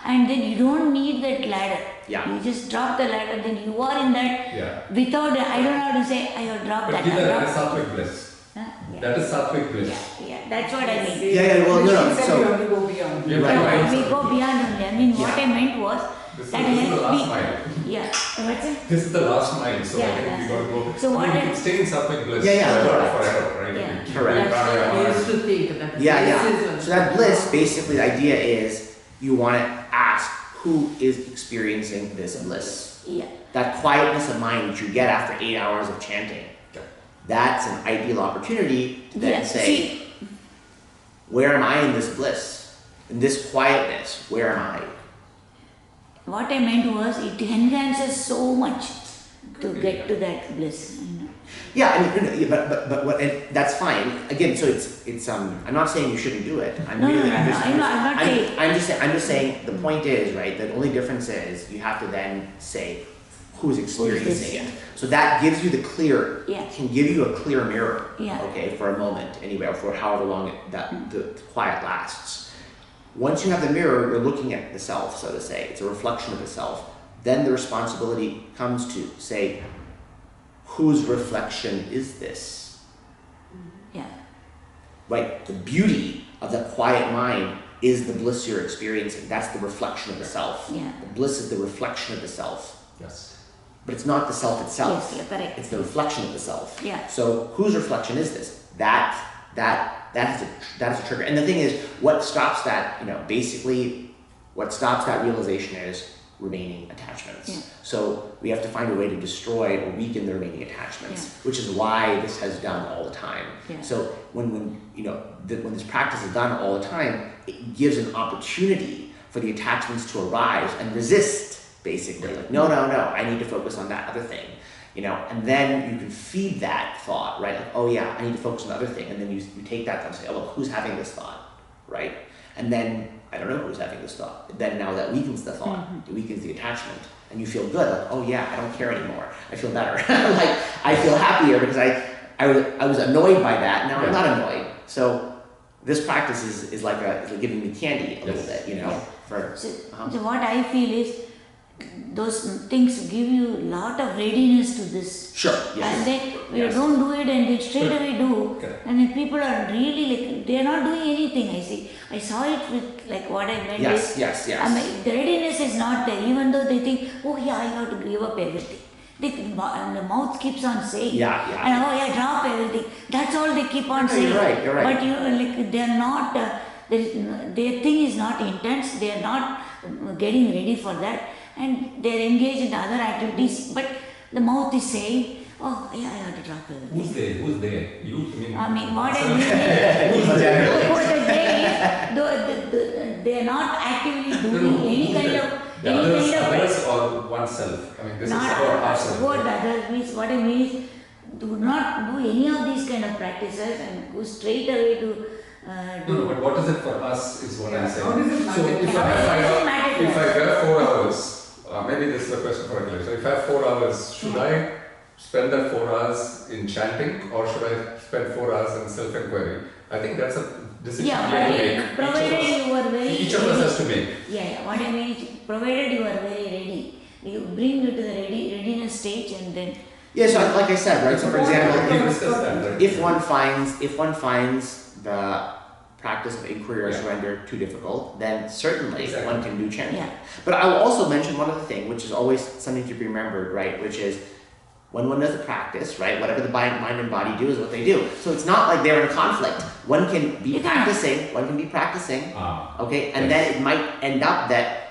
and then you don't need that ladder. Yeah. You just drop the ladder, then you are in that without, I don't know how to say, I have dropped But that. that is sattvic bliss. Huh? Yeah. That is sattvic bliss. Yeah, that's what I mean. Well, no, She said so- you have to go beyond. Yeah, Right. We go beyond only. I mean, what I meant was This is that the helps last me. mile. Yeah, what's it? This is the last mile, so Yeah, I think we that's got to go. So what you I- can stay in sattvic bliss Yeah, forever, correct. right? Yeah. You keep Correct. doing pranayama. I used to think that Yeah. So that bliss, basically, the idea is you want to ask who is experiencing this bliss. Yeah. That quietness of mind that you get after 8 hours of chanting. That's an ideal opportunity to then say, where am I in this bliss? In this quietness, where am I? What I meant was it enhances so much to get to that bliss. Yeah, I mean, but what, and that's fine. Again, so it's I'm not saying you shouldn't do it. I'm just saying the point is, right, the only difference is you have to then say who's experiencing it. So that gives you can give you a clear mirror, okay, for a moment anyway, or for however long the quiet lasts. Once you have the mirror, you're looking at the self, so to say. It's a reflection of the self. Then the responsibility comes to say, whose reflection is this? Yeah. Right? The beauty of the quiet mind is the bliss you're experiencing. That's the reflection of the self. Yeah. The bliss is the reflection of the self. Yes. But it's not the self itself. Yes, you're correct. It's the reflection of the self. Yeah. So whose reflection is this? That has a trigger. And the thing is, what stops that, basically what stops that realization is remaining attachments. Yeah. So we have to find a way to destroy or weaken the remaining attachments, which is why this has done all the time. Yeah. So when this practice is done all the time, it gives an opportunity for the attachments to arise and resist, basically. Like, no, I need to focus on that other thing. And then you can feed that thought, right? Like, oh yeah, I need to focus on the other thing. And then you take that and say, oh, look, who's having this thought, right? And then, I don't know who's having this thought. Then now that weakens the thought, it weakens the attachment. And you feel good, like, oh yeah, I don't care anymore. I feel better. Like, I feel happier because I was annoyed by that, now I'm not annoyed. So this practice is like giving me candy a little bit, So what I feel is, those things give you a lot of readiness to this. Sure, yes. And then you don't do it and they straight away do. Okay. And then people are really like, they are not doing anything, I see. I saw it with like what I meant is, Yes. I mean, the readiness is not there, even though they think, oh yeah, I have to give up everything. And the mouth keeps on saying, Yeah. and oh yeah, drop everything. That's all they keep on saying. You're right. But they are not, their thing is not intense, they are not getting ready for that. And they are engaged in other activities, but the mouth is saying, oh yeah, I have to drop everything. Who's they? You? I mean, what I mean is, what they are not actively doing any kind of, others or oneself. I mean, this not is about ourselves. what others means. What I mean is, do not do any of these kind of practices and go straight away to No, but what is it for us is what I'm saying. How does it matter? So if I have 4 hours, maybe this is a question for Akilesh. So if I have 4 hours, should I spend that 4 hours in chanting or should I spend 4 hours in self-inquiry? I think that's a decision we have to make. provided you are very Each of us has to make. Yeah, what I mean is, provided you are very ready, you bring you to the readiness stage and then. Yeah, so like I said, right? So for example, We discussed that, right? if one finds the practice of inquiry or surrender too difficult, then certainly one can do chanting. Yeah. But I will also mention one other thing, which is always something to be remembered, right? Which is when one does the practice, right? Whatever the mind and body do is what they do. So it's not like they're in conflict. One can be practicing, okay? And then it might end up that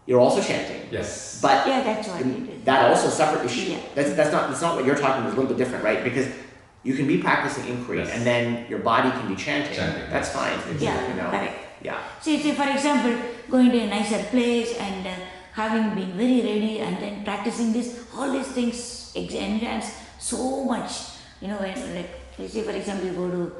you're also chanting. Yes. But Yeah, that's what it is. that also separate issue. Yeah. That's not what you're talking about. It's a little bit different, right? Because you can be practicing inquiry and then your body can be chanting. That's fine. It's, Correct. Yeah. See, for example, going to a nicer place and having been very ready and then practicing this, all these things enhance so much. When, like, say for example, you go to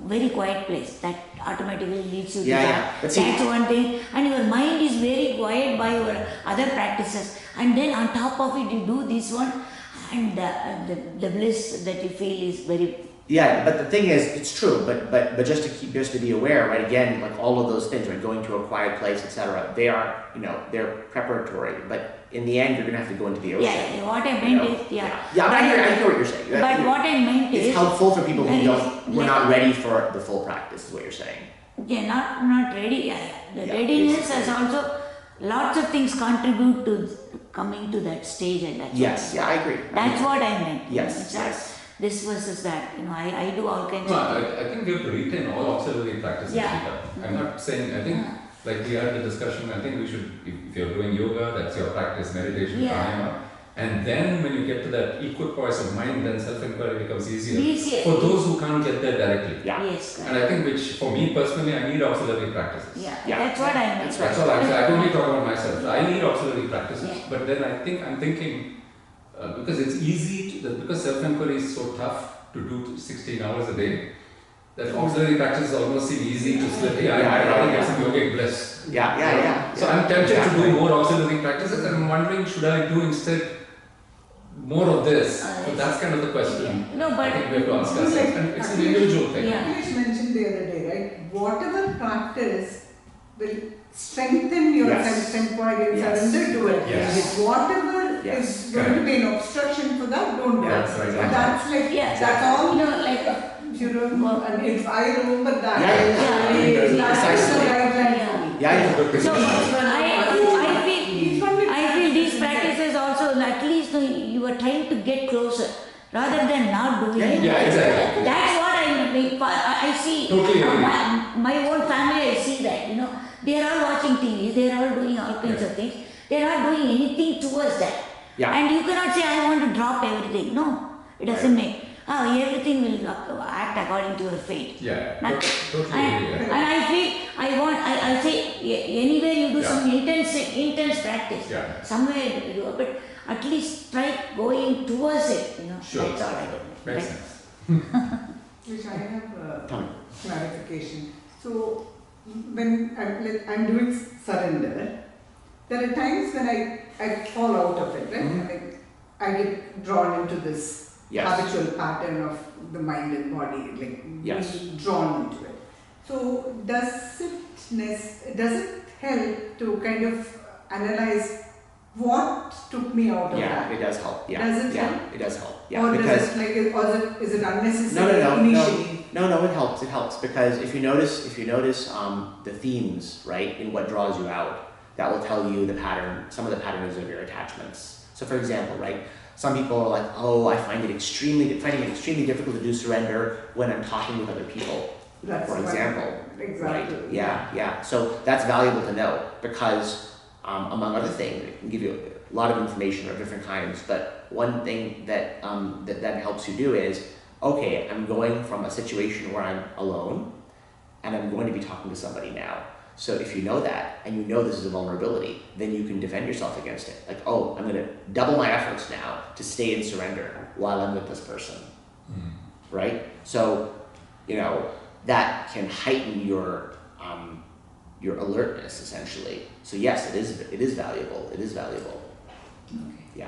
very quiet place, that automatically leads you to that. But see, that's one thing, and your mind is very quiet by your other practices, and then on top of it you do this one, and the bliss that you feel is very. Yeah, but the thing is, it's true. But just to be aware, right? Again, like all of those things, right? Going to a quiet place, etc. They are, they're preparatory. But in the end, you're gonna have to go into the ocean. Yeah, what I meant is, Yeah, I hear what you're saying. But what I meant it's is, helpful for people who were not ready for the full practice. Is what you're saying. yeah, not ready. The readiness has also lots of things contribute to coming to that stage and that. Yes, I agree. That's what I meant. Yes. This versus that. I do all kinds No, of things. I think we have to retain all auxiliary practices. Yeah. I'm not saying, I think, like we had the discussion, I think we should, if you're doing yoga, that's your practice, meditation, pranayama. And then when you get to that equipoise of mind, then self-inquiry becomes easier. For those who can't get there directly. Yeah. Yes. And I think which, for me personally, I need auxiliary practices. Yeah. That's what I meant. That's all I'm saying. I don't need to talk about myself. I need auxiliary practices. Yeah. But then I'm thinking, because it's easy, because self-inquiry is so tough to do 16 hours a day, that auxiliary practices almost seem easy to slip. I'd rather get some yogic bliss. Yeah. So I'm tempted to do more auxiliary practices, and I'm wondering, should I do instead more of this? So that's kind of the question. No, but I think we have to ask ourselves. And it's an individual thing. Yeah. Akilesh mentioned the other day, right? Whatever practice will strengthen your self-inquiry and surrender to it. Yes. Whatever is going to be an obstruction for that, don't do it. That's right. That's like, that's all. If you remember, and if I remember that, that's the guideline for me. So I feel these practices also, at least you are trying to get closer rather than not doing it. Yeah, exactly. That's what I like I see Totally agree. my own family. I see that they are all watching TV. They are all doing all kinds of things. They are not doing anything towards that. Yeah. And you cannot say I want to drop everything. No, it doesn't make. Everything will act according to your fate. Yeah, Nothing. totally agree. And I feel I say anywhere you do Yeah. some intense practice. Yeah. Somewhere you do, but at least try going towards it. Sure. That's all I do. Makes Right? sense. Which I have Tell me. clarification. So when I'm doing surrender, there are times when I fall out of it, right? Mhm. Like I get drawn into this Yes. habitual pattern of the mind and body, like Yes. being drawn into it. So does it help to kind of analyze what took me out of Yeah, that? it does help. Yeah. Does it yeah, help? It does help. Yeah, Or because is it unnecessary initially? No, it helps. It helps because if you notice the themes, right, in what draws you out, that will tell you some of the patterns of your attachments. So, for example, right, some people are like, oh, I find it extremely difficult to do surrender when I'm talking with other people. That's For right. example, Exactly. right? Yeah. So that's valuable to know because, among other things, it can give you a lot of information of different kinds. But one thing that that helps you do is, okay, I'm going from a situation where I'm alone, and I'm going to be talking to somebody now. So if you know that, and you know this is a vulnerability, then you can defend yourself against it. Like, oh, I'm going to double my efforts now to stay in surrender while I'm with this person, right? So, that can heighten your alertness essentially. So yes, it is valuable. It is valuable. Okay. Yeah.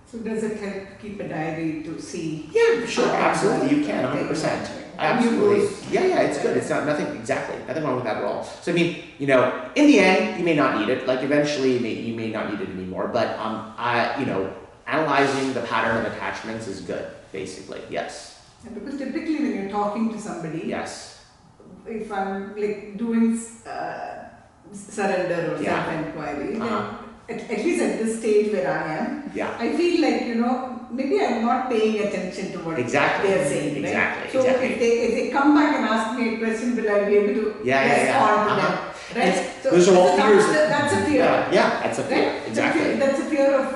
So does it help keep a diary to see? Yeah, sure, absolutely. You can, 100%. Absolutely. Yeah, it's good. It's nothing wrong with that at all. So I mean, in the end, you may not need it. Like eventually, you may not need it anymore. But analyzing the pattern of attachments is good, basically. Yes. Yeah, because typically when you're talking to somebody, Yes. if I'm like doing surrender or Yeah. self-inquiry, Uh-huh. then at least at this stage where I am, Yeah. I feel like maybe I'm not paying attention to what Exactly. they're saying. Right? Exactly. So Exactly. if they come back and ask me a question, will I be able to respond to them? Right? And So those are all fears. That's a fear. Yeah, that's a fear. Right? Exactly. That's a fear of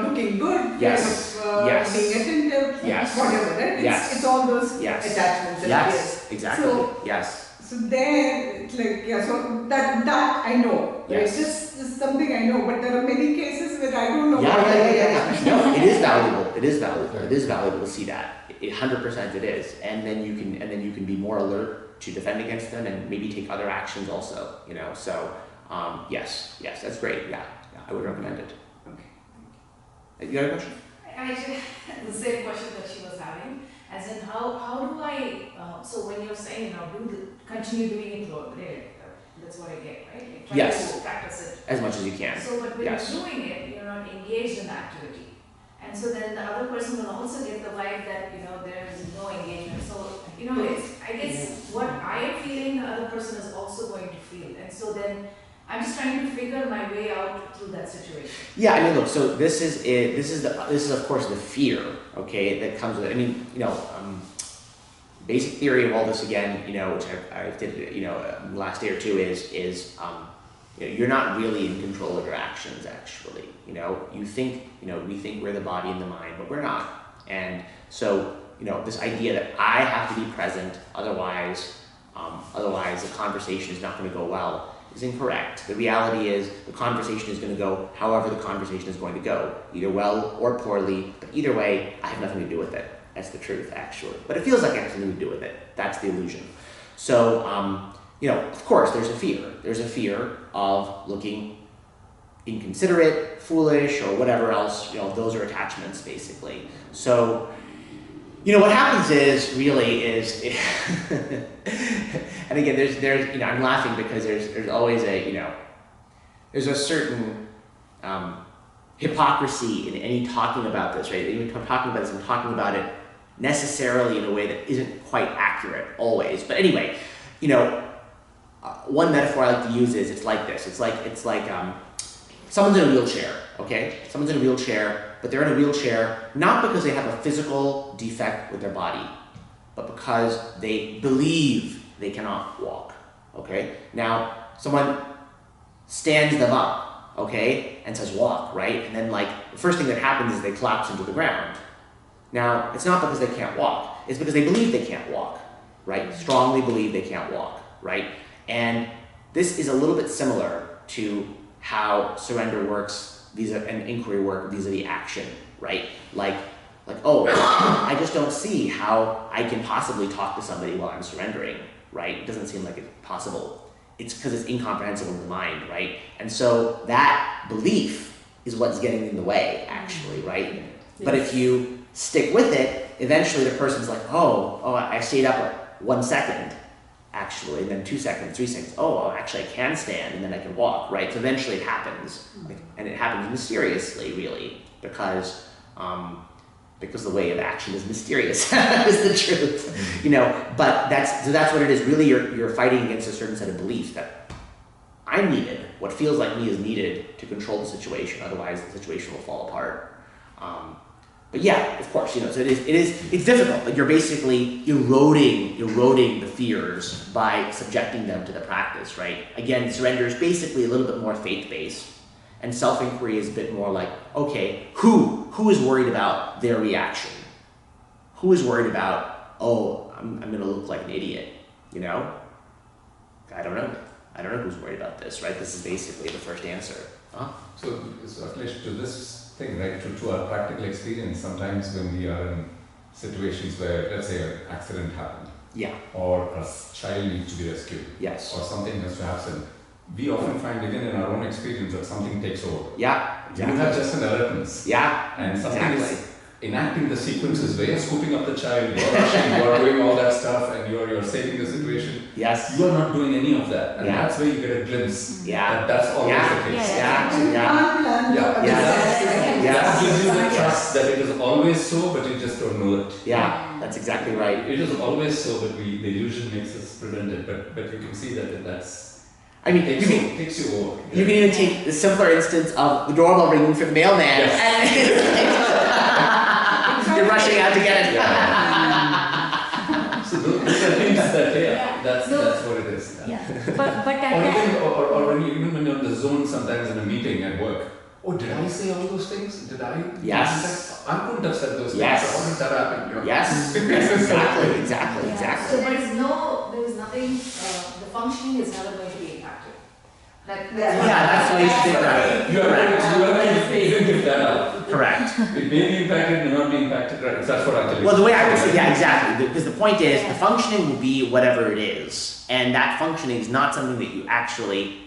looking good, Yes. fear of Yes. being attentive, Yes. whatever, right? Yes. It's all those Yes. attachments and Yes. fears. Exactly. So, Yes. so there, it's like, so that I know. Yes. It's just something I know, but there are many cases where I don't know. Yeah. what that is. No, it is valuable. It is valuable. It is valuable to see that. 100% it is, and then you can be more alert to defend against them, and maybe take other actions also. So yes, that's great. Yeah, I would recommend it. Okay. You got a question? I actually had the same question that she was having, as in how do I, so when you're saying, continue doing it throughout the day, that's what I get, right? Like try Yes. to practice it. As much as you can. So, but when Yes. you're doing it, you're not engaged in the activity. And so then the other person will also get the vibe that, there is no engagement. So, I guess what I am feeling, the other person is also going to feel. And so then I'm just trying to figure my way out through that situation. Yeah, I mean, look. So this is it. This is of course the fear. Okay, that comes with it. I mean, basic theory of all this again. Which I did. Last day or two is you're not really in control of your actions. Actually, you think we think we're the body and the mind, but we're not. And so this idea that I have to be present, otherwise the conversation is not going to go well, is incorrect. The reality is the conversation is going to go however the conversation is going to go, either well or poorly, but either way, I have nothing to do with it. That's the truth, actually. But it feels like I have something to do with it. That's the illusion. So, of course, there's a fear. There's a fear of looking inconsiderate, foolish, or whatever else. Those are attachments, basically. So, what happens is, and again, there's I'm laughing because there's always there's a certain hypocrisy in any talking about this, right? Even talking about this, I'm talking about it necessarily in a way that isn't quite accurate always. But anyway, one metaphor I like to use is it's like this. It's like someone's in a wheelchair, okay? Someone's in a wheelchair, but they're in a wheelchair not because they have a physical defect with their body. but because they believe they cannot walk. Okay? Now, someone stands them up, okay, and says walk, right? And then like the first thing that happens is they collapse into the ground. Now, it's not because they can't walk, it's because they believe they can't walk, right? Strongly believe they can't walk, right? And this is a little bit similar to how surrender works and inquiry work vis-a-vis action, right? Like, oh, I just don't see how I can possibly talk to somebody while I'm surrendering, right? It doesn't seem like it's possible. It's because it's incomprehensible in the mind, right? And so that belief is what's getting in the way, actually, right? Yes. But if you stick with it, eventually the person's like, oh, I stayed up 1 second, actually, and then 2 seconds, 3 seconds. Oh, actually I can stand, and then I can walk, right? So eventually it happens, and it happens mysteriously, really, because the way of action is mysterious, is the truth, you know. But that's what it is. Really, you're fighting against a certain set of beliefs that I'm needed. What feels like me is needed to control the situation. Otherwise, the situation will fall apart. But yeah, of course, you know. So it's difficult. Like you're basically eroding the fears by subjecting them to the practice, right? Again, surrender is basically a little bit more faith-based. And self-inquiry is a bit more like, okay, who is worried about their reaction? Who is worried about, oh, I'm going to look like an idiot, you know? I don't know who's worried about this, right? This is basically the first answer. Huh? So Akilesh, to this thing, right, to our practical experience, sometimes when we are in situations where, let's say, an accident happened, yeah, or a child needs to be rescued, yes, or something has to happen, we often find even in our own experience that something takes over. Yeah, exactly. You have just an alertness. Yeah, and something is enacting the sequences where you're scooping up the child, you're rushing, you're doing all that stuff, and you're saving the situation. Yes. You are not doing any of that. And that's where you get a glimpse. Yeah. That's always the case. That gives you the trust that it is always so, but you just don't know it. Yeah, that's exactly right. It is always so, but the illusion makes us prevent it. But you can see that that's. I mean, takes you over. You can even take the simpler instance of the doorbell ringing for the mailman, and you're rushing out to get it. So those are things that, that's what it is. Yeah. But or even when you're in the zone sometimes in a meeting at work. Oh, did I say all those things? Did I? Yes. I couldn't have said those things. Yes. How did that happen? Yes. Exactly. So there's nothing, the functioning is never going to be impacted. That's the way you should think about it. You have to even give that up. Correct. It may be impacted, may not be impacted, right? That's what I tell you. Well, the way I would say, exactly. Because the point is, the functioning will be whatever it is. And that functioning is not something that you actually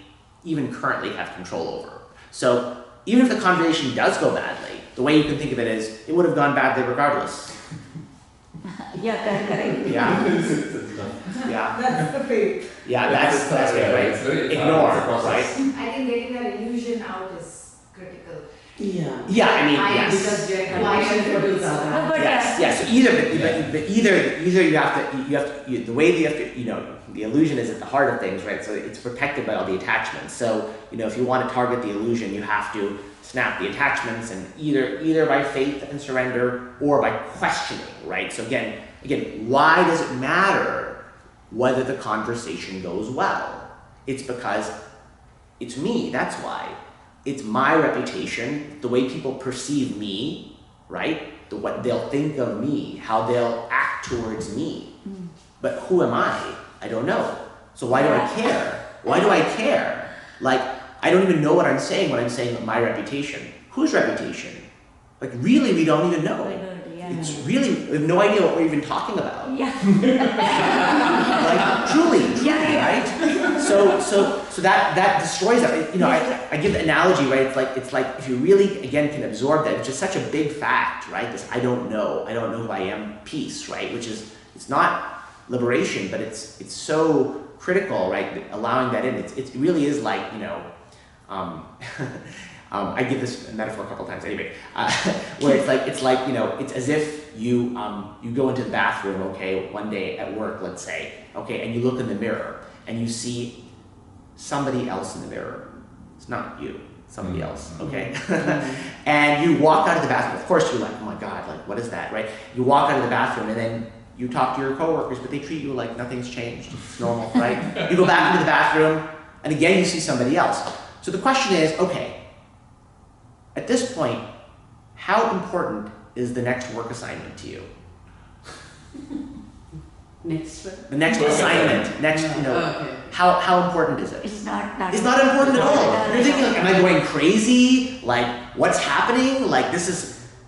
even currently have control over. So, even if the conversation does go badly, the way you can think of it is, it would have gone badly regardless. Yeah, correct. Yeah. That's the faith. Yeah, that's it, right? Ignore, right? I think getting that illusion out is critical. Yeah. Yeah, I mean, yes. Because you're conditioned to do that. Yes. So either you have to the way that you have to, the illusion is at the heart of things, right? So it's protected by all the attachments. So, if you want to target the illusion, you have to snap the attachments, and either by faith and surrender or by questioning, right? So again, why does it matter whether the conversation goes well? It's because it's me, that's why. It's my reputation, the way people perceive me, right? What they'll think of me, how they'll act towards me. But who am I? I don't know. So why do I care? Why do I care? Like, I don't even know what I'm saying when I'm saying my reputation. Whose reputation? Like, really, we don't even know. It's really, we have no idea what we're even talking about. Yeah. Like, truly, right? So that destroys that. I give the analogy, right? It's like if you really, again, can absorb that, which is such a big fact, right? This I don't know who I am piece, right? Which is, it's not liberation, but it's so critical, right? Allowing that in, it really is like, I give this metaphor a couple times anyway, where it's like it's as if you go into the bathroom, okay, one day at work, let's say, okay, and you look in the mirror and you see somebody else in the mirror. It's not you, somebody else, okay? And you walk out of the bathroom. Of course, you're like, oh my God, like what is that, right? You walk out of the bathroom and then You talk to your coworkers, but they treat you like nothing's changed. It's normal, right? You go back into the bathroom, and again you see somebody else. So the question is, okay, at this point, how important is the next work assignment to you? Next one. The next assignment, next, Okay. how important is it? It's not It's not important at all. No, You're thinking no. like, am I going crazy? Like, what's happening? Like,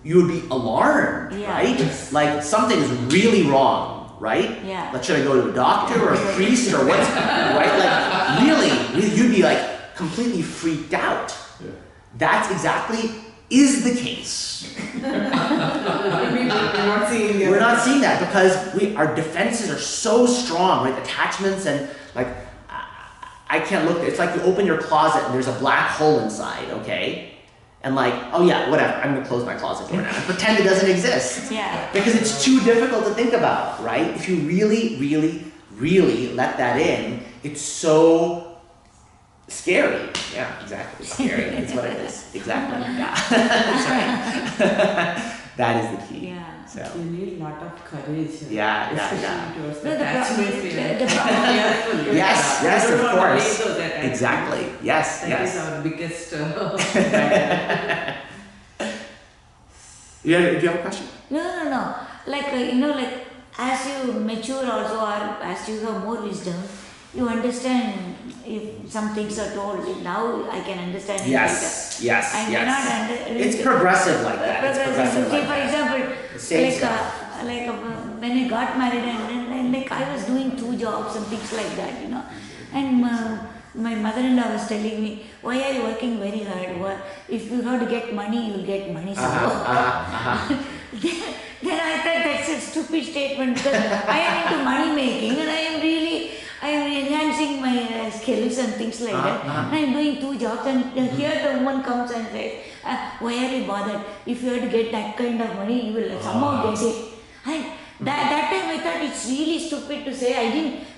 you would be alarmed, Yeah. right? Like, something is really wrong, right? Yeah. Like, should I go to a doctor or a priest or what's, right? Like, really, you'd be like completely freaked out. Yeah. That's exactly is the case. We're not seeing the We're other- not seeing that because our defenses are so strong, right? Attachments and like, I can't look. It's like you open your closet and there's a black hole inside, okay? And like, oh yeah, whatever. I'm gonna close my closet door now and pretend it doesn't exist Yeah. because it's too difficult to think about, right? If you really, really, really let that in, it's so scary. Yeah, exactly. Scary. That's what it is. Exactly. Yeah. That's right. That is the key. Yeah. So. You need a lot of courage. Yeah, yeah, especially yeah. towards No, the the attachments. problem- We the- have the to be problem- careful. Yes, We yes, don't of want to course. make those attachments. Exactly. Yes, That yes. is our biggest barrier. Do you have a question? No. Like, like as you mature also or as you have more wisdom, you understand if some things are told. Now I can understand it Yes, yes, better. I yes. may not It's progressive like that. It's progressive See, like for that. example, The same like, stuff. when I got married and like I was doing 2 jobs and things like that, and my mother-in-law was telling me, why are you working very hard? If you have to get money, you'll get money. So then I thought that's a stupid statement because I am into money making and I am enhancing my skills and things like that. And I am doing 2 jobs and here the woman comes and says, why are you bothered? If you have to get that kind of money, you will somehow get it. And that time I thought it's really stupid to say.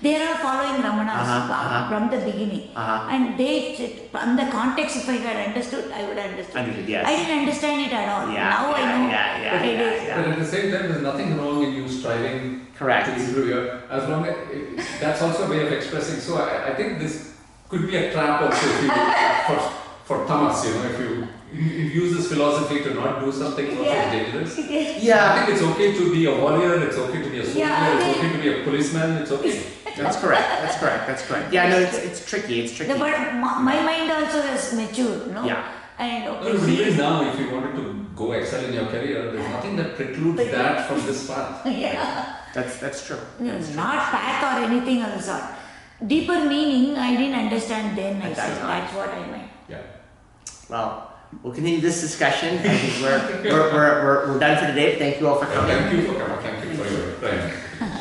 They are all following Ramana from the beginning. And they said, from the context, if I had understood, I would have understood. Understood, yes. I didn't understand it at all. Now I know. It is. But at the same time, there's nothing wrong in you striving Correct. to improve as long as that's also a way of expressing. So I think this could be a trap also if you, for tamas, if you use this philosophy to not do something which is dangerous. I Yeah, think it's okay to be a warrior, it's okay to be a soldier, it's okay to be a policeman, it's okay. that's correct. Yeah, no, it's tricky. But my mind also has matured, no? Yeah. And No, but even now, if you wanted to go excel in your career, there's nothing that precludes that from this path. yeah. That's true. Not path or anything of the sort. Deeper meaning I didn't understand then. I At that said time. that's what I meant. Yeah. Well, we'll continue this discussion. I think we're done for today. Thank you all for coming. Thank you for coming. Thank you for your time.